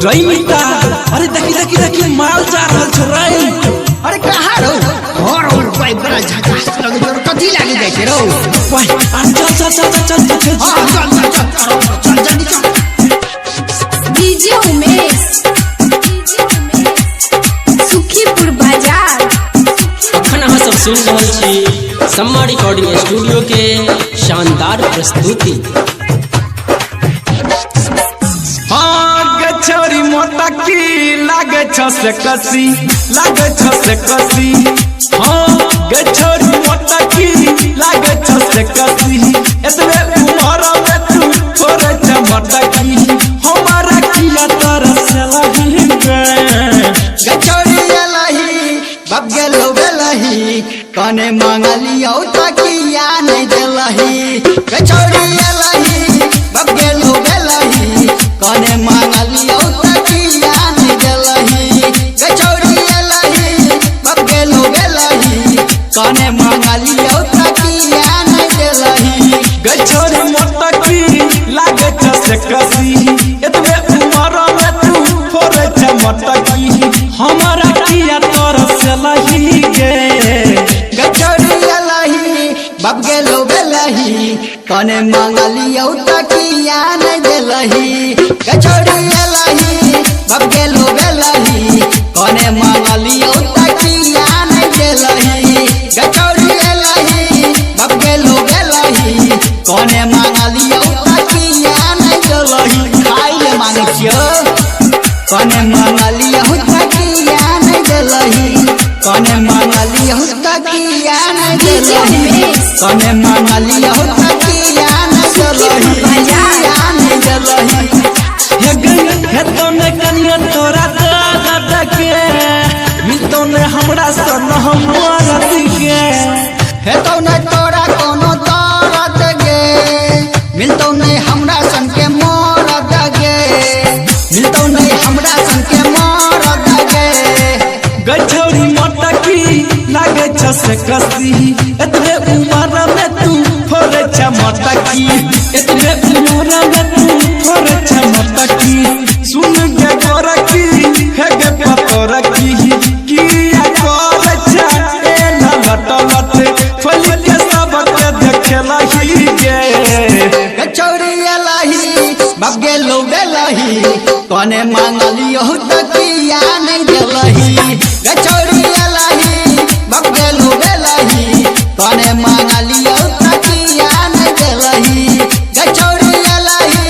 रही मिता अरे देखी माल जा रहल छ रही। अरे कहाँ रहो और कोई बड़ा झकास लगे जोर कथी लागे जाय छै रो भाई चल हां चल जल्दी चल डीजे उमेश सुखीपुर बाजार। अखन अहाँ सब सुन रहल छी सम्मा रिकॉर्डिंग स्टूडियो के शानदार प्रस्तुति। छोरी मोटा की लागे छ से कसी हाँ गे छोरी मोटा की लागे छ से कसी एतबे उमर में तू थोड़े छ मोटा की हमारा किया तरह से लही गे छोरी लही बब गेलो बेलही कने मांगलियो तकिया नहीं देलही छोरी लही बब गेलो बेलही कने मांगलियो तकिया नहीं देलही छोरी लही बब गेलो बेलही कने मांगलियो तकिया नहीं देलही गे छोरी मोटा की लागे छ से कसी एतबे उमर में तू थोड़े छ मोटा की हमारा किया तरह से लही गे छोरी लही बब गेलो बेलही कने मांगलियो तकिया नहीं देलही छोरी लही बब गेलो बेलही कने मांगलियो तकिया नहीं देलही छोरी लही बब गेलो बेलही कने मांगलियो तकिया नहीं देलही खाई ले मांगे छियो कने मांगलियो तकिया नहीं देलही कने मांगलियो तकिया नहीं देलही कने मांगलियो तकिया नहीं देलही हे तो ने कनिया तोरा दाद के मिलतो ने हमरा सन हमरा के हे तो ने तोरा कोनो दर्द गे मिलतो ने हमरा सन के मरद गे मिलतो ने हमरा सन के मरद गे गछौरी मोटा की लागे छ से कसी एतबे उमर में तू थोड़े छ मोटा की एतबे उमर में तू थोड़े छ मोटा की सुन के गोरा की हे गे पतोरा की किया करे छ ए लट फली के सब के देखेला ही गे छोरी लही बब गेलो बेलही कने मांगलियो तकिया नहीं देलही छोरी लही बब गेलो बेलही कने मांगलियो तकिया नहीं देलही छोरी लही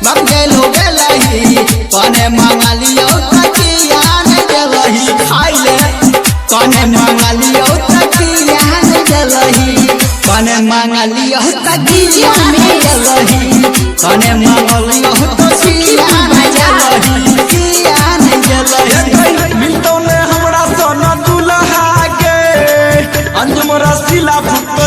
बब गेलो बेलही कने मांगलियो तकिया नहीं देलही खाई ले कने मांगलियो तकिया नहीं देलही कने मांगलियो तकिया नहीं देलही कने मांगलियो तकिया नहीं देलही मिलतो ने हमरा सोना दुल्हा गे अंजुम रसीला फुट